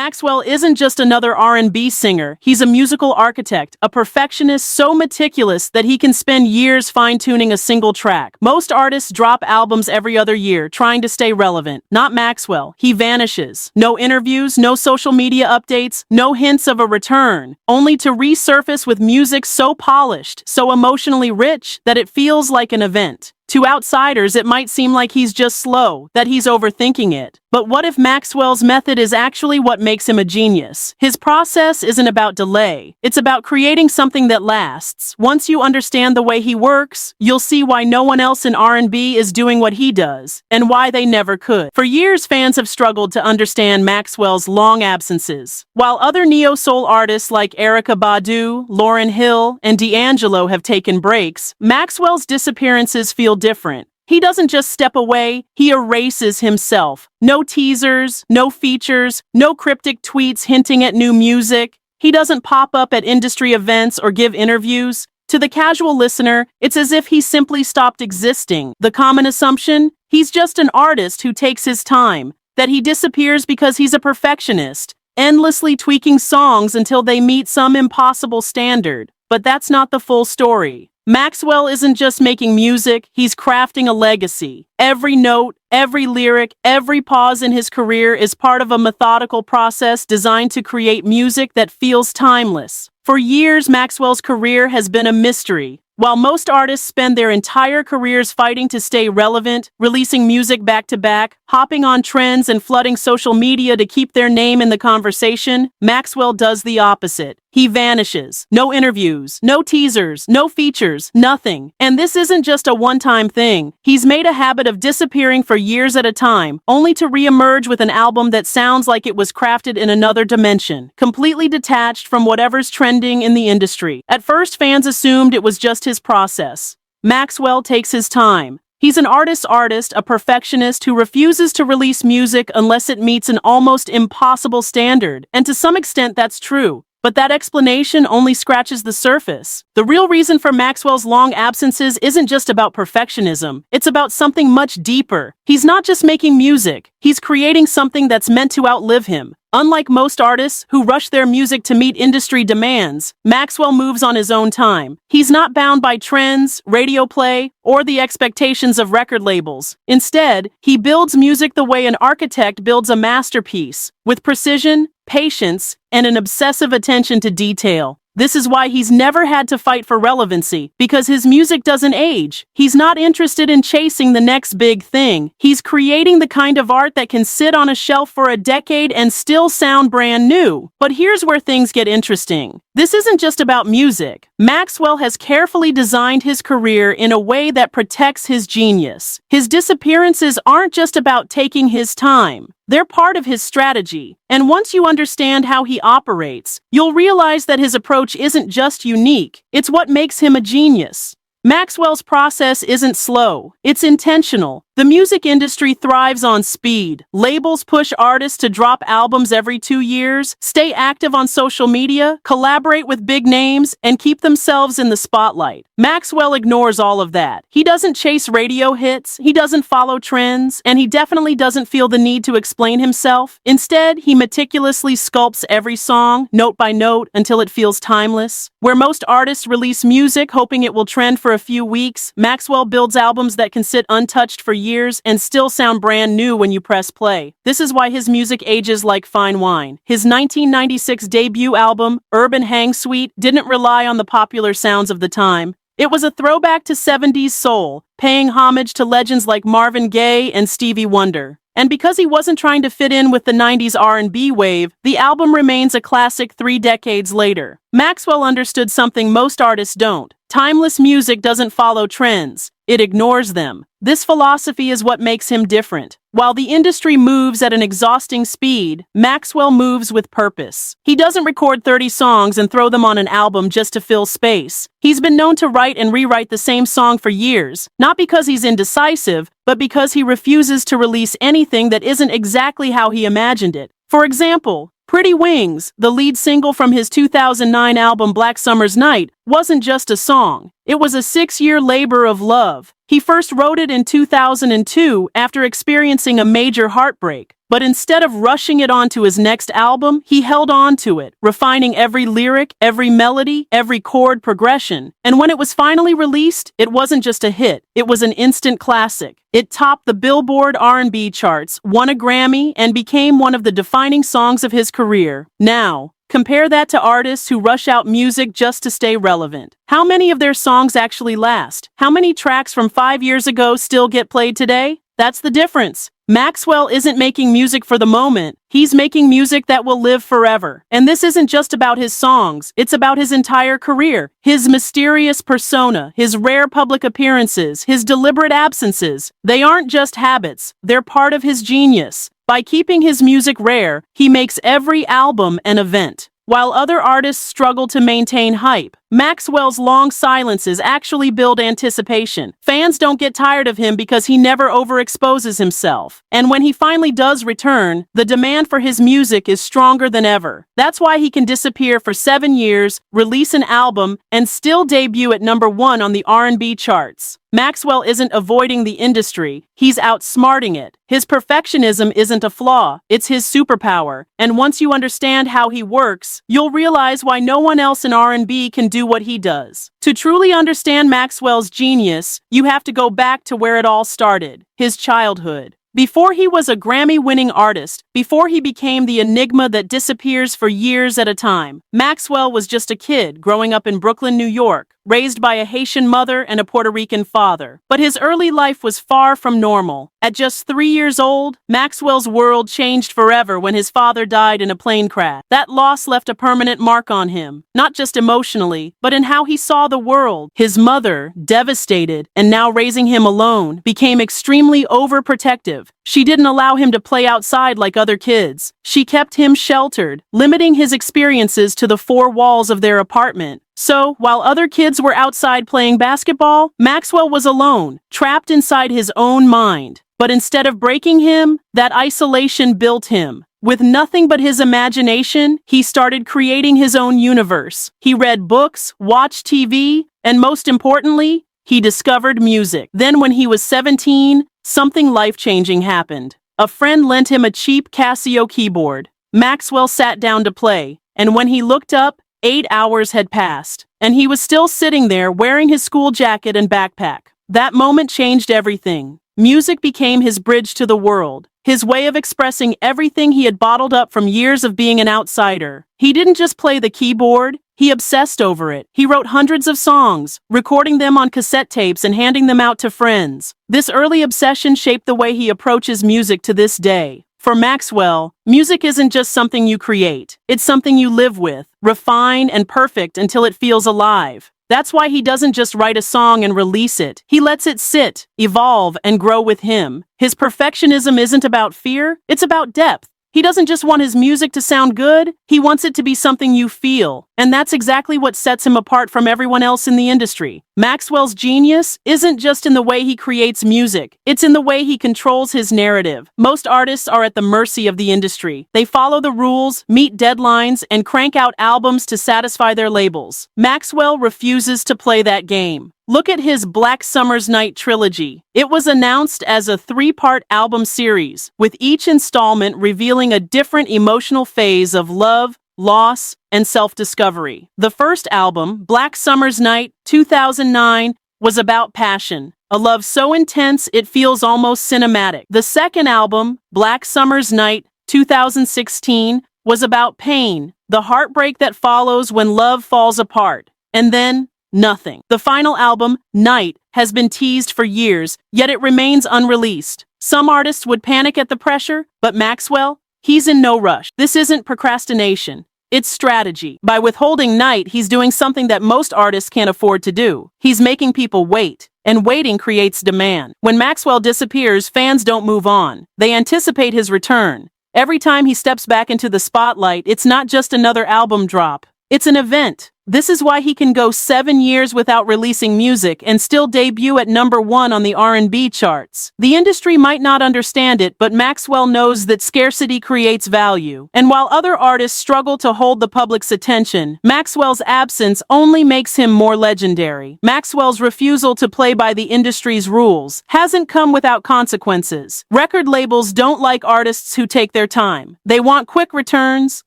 Maxwell isn't just another R&B singer, he's a musical architect, a perfectionist so meticulous that he can spend years fine-tuning a single track. Most artists drop albums every other year, trying to stay relevant. Not Maxwell. He vanishes. No interviews, no social media updates, no hints of a return, only to resurface with music so polished, so emotionally rich, that it feels like an event. To outsiders, it might seem like he's just slow, that he's overthinking it. But what if Maxwell's method is actually what makes him a genius? His process isn't about delay. It's about creating something that lasts. Once you understand the way he works, you'll see why no one else in R&B is doing what he does, and why they never could. For years, fans have struggled to understand Maxwell's long absences. While other neo-soul artists like Erykah Badu, Lauryn Hill, and D'Angelo have taken breaks, Maxwell's disappearances feel different. He doesn't just step away, he erases himself. No teasers, no features, no cryptic tweets hinting at new music. He doesn't pop up at industry events or give interviews. To the casual listener, it's as if he simply stopped existing. The common assumption? He's just an artist who takes his time, that he disappears because he's a perfectionist, endlessly tweaking songs until they meet some impossible standard. But that's not the full story. Maxwell isn't just making music, he's crafting a legacy. Every note, every lyric, every pause in his career is part of a methodical process designed to create music that feels timeless. For years, Maxwell's career has been a mystery. While most artists spend their entire careers fighting to stay relevant, releasing music back-to-back, hopping on trends and flooding social media to keep their name in the conversation, Maxwell does the opposite. He vanishes. No interviews, no teasers, no features, nothing. And this isn't just a one-time thing. He's made a habit of disappearing for years at a time, only to re-emerge with an album that sounds like it was crafted in another dimension, completely detached from whatever's trending in the industry. At first, fans assumed it was just his process. Maxwell takes his time. He's an artist, a perfectionist who refuses to release music unless it meets an almost impossible standard. And to some extent, that's true. But that explanation only scratches the surface. The real reason for Maxwell's long absences isn't just about perfectionism. It's about something much deeper. He's not just making music. He's creating something that's meant to outlive him. Unlike most artists who rush their music to meet industry demands, Maxwell moves on his own time. He's not bound by trends, radio play, or the expectations of record labels. Instead, he builds music the way an architect builds a masterpiece, with precision, patience, and an obsessive attention to detail. This is why he's never had to fight for relevancy, because his music doesn't age. He's not interested in chasing the next big thing. He's creating the kind of art that can sit on a shelf for a decade and still sound brand new. But here's where things get interesting. This isn't just about music. Maxwell has carefully designed his career in a way that protects his genius. His disappearances aren't just about taking his time. They're part of his strategy. And once you understand how he operates, you'll realize that his approach isn't just unique, it's what makes him a genius. Maxwell's process isn't slow, it's intentional. The music industry thrives on speed. Labels push artists to drop albums every 2 years, stay active on social media, collaborate with big names, and keep themselves in the spotlight. Maxwell ignores all of that. He doesn't chase radio hits, he doesn't follow trends, and he definitely doesn't feel the need to explain himself. Instead, he meticulously sculpts every song, note by note, until it feels timeless. Where most artists release music hoping it will trend for a few weeks, Maxwell builds albums that can sit untouched for years and still sound brand new when you press play. This is why his music ages like fine wine. His 1996 debut album, Urban Hang Suite, didn't rely on the popular sounds of the time. It was a throwback to 70s soul, paying homage to legends like Marvin Gaye and Stevie Wonder. And because he wasn't trying to fit in with the 90s R&B wave, the album remains a classic 3 decades later. Maxwell understood something most artists don't. Timeless music doesn't follow trends, it ignores them. This philosophy is what makes him different. While the industry moves at an exhausting speed, Maxwell moves with purpose. He doesn't record 30 songs and throw them on an album just to fill space. He's been known to write and rewrite the same song for years, not because he's indecisive, but because he refuses to release anything that isn't exactly how he imagined it. For example, Pretty Wings, the lead single from his 2009 album Black Summer's Night, wasn't just a song. It was a 6-year labor of love. He first wrote it in 2002 after experiencing a major heartbreak. But instead of rushing it onto his next album, he held on to it, refining every lyric, every melody, every chord progression. And when it was finally released, it wasn't just a hit, it was an instant classic. It topped the Billboard R&B charts, won a Grammy, and became one of the defining songs of his career. Now, compare that to artists who rush out music just to stay relevant. How many of their songs actually last? How many tracks from 5 years ago still get played today? That's the difference. Maxwell isn't making music for the moment, he's making music that will live forever. And this isn't just about his songs, it's about his entire career. His mysterious persona, his rare public appearances, his deliberate absences. They aren't just habits, they're part of his genius. By keeping his music rare, he makes every album an event. While other artists struggle to maintain hype, Maxwell's long silences actually build anticipation. Fans don't get tired of him because he never overexposes himself. And when he finally does return, the demand for his music is stronger than ever. That's why he can disappear for 7 years, release an album, and still debut at #1 on the R&B charts. Maxwell isn't avoiding the industry, he's outsmarting it. His perfectionism isn't a flaw, it's his superpower. And once you understand how he works, you'll realize why no one else in R&B can do what he does. To truly understand Maxwell's genius, you have to go back to where it all started, his childhood. Before he was a Grammy-winning artist, before he became the enigma that disappears for years at a time, Maxwell was just a kid growing up in Brooklyn, New York, raised by a Haitian mother and a Puerto Rican father. But his early life was far from normal. At just 3 years old, Maxwell's world changed forever when his father died in a plane crash. That loss left a permanent mark on him, not just emotionally, but in how he saw the world. His mother, devastated and now raising him alone, became extremely overprotective. She didn't allow him to play outside like other kids. She kept him sheltered, limiting his experiences to the 4 walls of their apartment. So, while other kids were outside playing basketball, Maxwell was alone, trapped inside his own mind. But instead of breaking him, that isolation built him. With nothing but his imagination, he started creating his own universe. He read books, watched TV, and most importantly, he discovered music. Then when he was 17, something life-changing happened. A friend lent him a cheap Casio keyboard. Maxwell sat down to play, and when he looked up, 8 hours had passed, and he was still sitting there wearing his school jacket and backpack. That moment changed everything. Music became his bridge to the world, his way of expressing everything he had bottled up from years of being an outsider. He didn't just play the keyboard, he obsessed over it. He wrote hundreds of songs, recording them on cassette tapes and handing them out to friends. This early obsession shaped the way he approaches music to this day. For Maxwell, music isn't just something you create. It's something you live with, refine and perfect until it feels alive. That's why he doesn't just write a song and release it. He lets it sit, evolve, and grow with him. His perfectionism isn't about fear, it's about depth. He doesn't just want his music to sound good, he wants it to be something you feel. And that's exactly what sets him apart from everyone else in the industry. Maxwell's genius isn't just in the way he creates music, it's in the way he controls his narrative. Most artists are at the mercy of the industry. They follow the rules, meet deadlines, and crank out albums to satisfy their labels. Maxwell refuses to play that game. Look at his Black Summer's Night trilogy. It was announced as a 3-part album series, with each installment revealing a different emotional phase of love, loss, and self-discovery. The first album, Black Summer's Night, 2009, was about passion, a love so intense it feels almost cinematic. The second album, Black Summer's Night, 2016, was about pain, the heartbreak that follows when love falls apart. And then, nothing. The final album, Night, has been teased for years, yet it remains unreleased. Some artists would panic at the pressure, but Maxwell, he's in no rush. This isn't procrastination. It's strategy. By withholding Night, he's doing something that most artists can't afford to do. He's making people wait, and waiting creates demand. When Maxwell disappears, fans don't move on. They anticipate his return. Every time he steps back into the spotlight, it's not just another album drop. It's an event. This is why he can go 7 years without releasing music and still debut at #1 on the R&B charts. The industry might not understand it, but Maxwell knows that scarcity creates value. And while other artists struggle to hold the public's attention, Maxwell's absence only makes him more legendary. Maxwell's refusal to play by the industry's rules hasn't come without consequences. Record labels don't like artists who take their time. They want quick returns,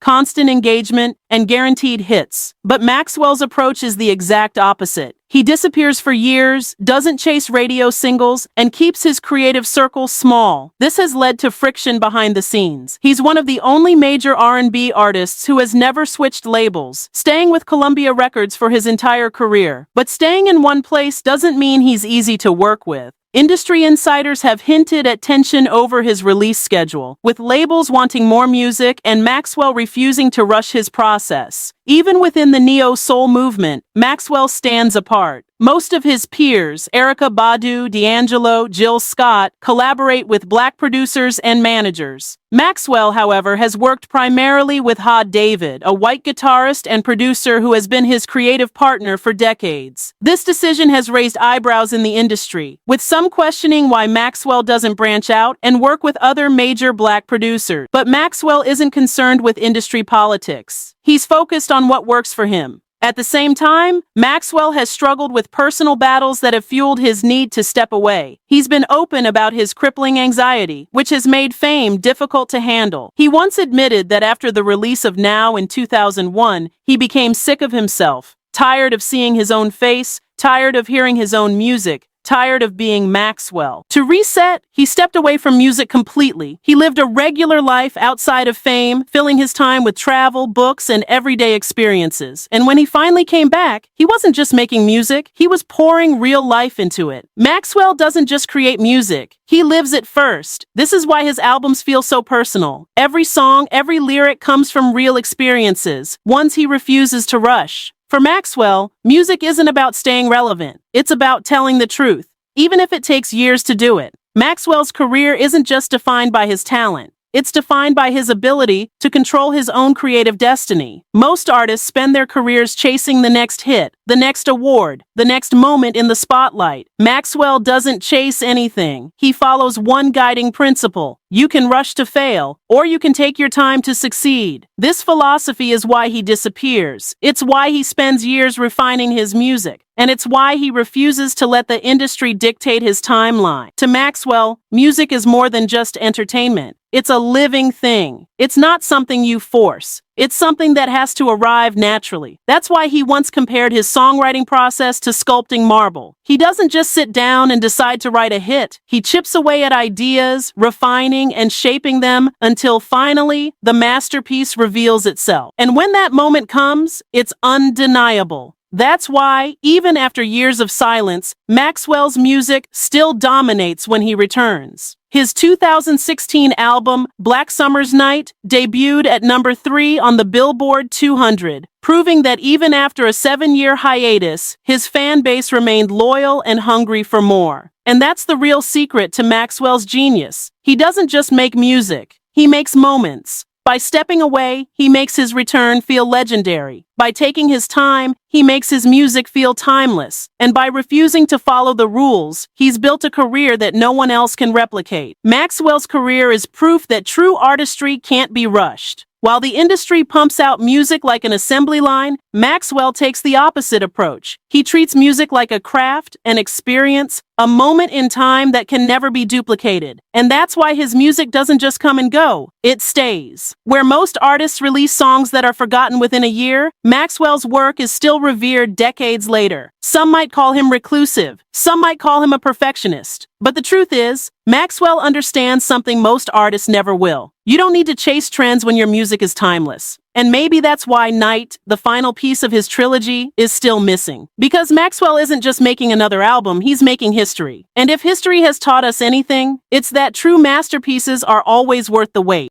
constant engagement, and guaranteed hits. But Maxwell's approach is the exact opposite. He disappears for years, doesn't chase radio singles, and keeps his creative circle small. This has led to friction behind the scenes. He's one of the only major R&B artists who has never switched labels, staying with Columbia Records for his entire career. But staying in one place doesn't mean he's easy to work with. Industry insiders have hinted at tension over his release schedule, with labels wanting more music and Maxwell refusing to rush his process. Even within the neo-soul movement, Maxwell stands apart. Most of his peers, Erykah Badu, D'Angelo, Jill Scott, collaborate with black producers and managers. Maxwell, however, has worked primarily with Hod David, a white guitarist and producer who has been his creative partner for decades. This decision has raised eyebrows in the industry, with some questioning why Maxwell doesn't branch out and work with other major black producers. But Maxwell isn't concerned with industry politics. He's focused on what works for him. At the same time, Maxwell has struggled with personal battles that have fueled his need to step away. He's been open about his crippling anxiety, which has made fame difficult to handle. He once admitted that after the release of Now in 2001, he became sick of himself, tired of seeing his own face, tired of hearing his own music, tired of being Maxwell. To reset, he stepped away from music completely. He lived a regular life outside of fame, filling his time with travel, books, and everyday experiences. And when he finally came back, he wasn't just making music, he was pouring real life into it. Maxwell doesn't just create music, he lives it first. This is why his albums feel so personal. Every song, every lyric comes from real experiences, ones he refuses to rush. For Maxwell, music isn't about staying relevant. It's about telling the truth, even if it takes years to do it. Maxwell's career isn't just defined by his talent. It's defined by his ability to control his own creative destiny. Most artists spend their careers chasing the next hit, the next award, the next moment in the spotlight. Maxwell doesn't chase anything. He follows one guiding principle. You can rush to fail, or you can take your time to succeed. This philosophy is why he disappears. It's why he spends years refining his music. And it's why he refuses to let the industry dictate his timeline. To Maxwell, music is more than just entertainment. It's a living thing. It's not something you force. It's something that has to arrive naturally. That's why he once compared his songwriting process to sculpting marble. He doesn't just sit down and decide to write a hit. He chips away at ideas, refining and shaping them until finally the masterpiece reveals itself. And when that moment comes, it's undeniable. That's why, even after years of silence, Maxwell's music still dominates when he returns. His 2016 album, Black Summer's Night, debuted at #3 on the Billboard 200, proving that even after a 7-year hiatus, his fan base remained loyal and hungry for more. And that's the real secret to Maxwell's genius. He doesn't just make music, he makes moments. By stepping away, he makes his return feel legendary. By taking his time, he makes his music feel timeless. And by refusing to follow the rules, he's built a career that no one else can replicate. Maxwell's career is proof that true artistry can't be rushed. While the industry pumps out music like an assembly line, Maxwell takes the opposite approach. He treats music like a craft, an experience, a moment in time that can never be duplicated. And that's why his music doesn't just come and go, it stays. Where most artists release songs that are forgotten within a year, Maxwell's work is still revered decades later. Some might call him reclusive, some might call him a perfectionist. But the truth is, Maxwell understands something most artists never will. You don't need to chase trends when your music is timeless. And maybe that's why Night, the final piece of his trilogy, is still missing. Because Maxwell isn't just making another album, he's making history. And if history has taught us anything, it's that true masterpieces are always worth the wait.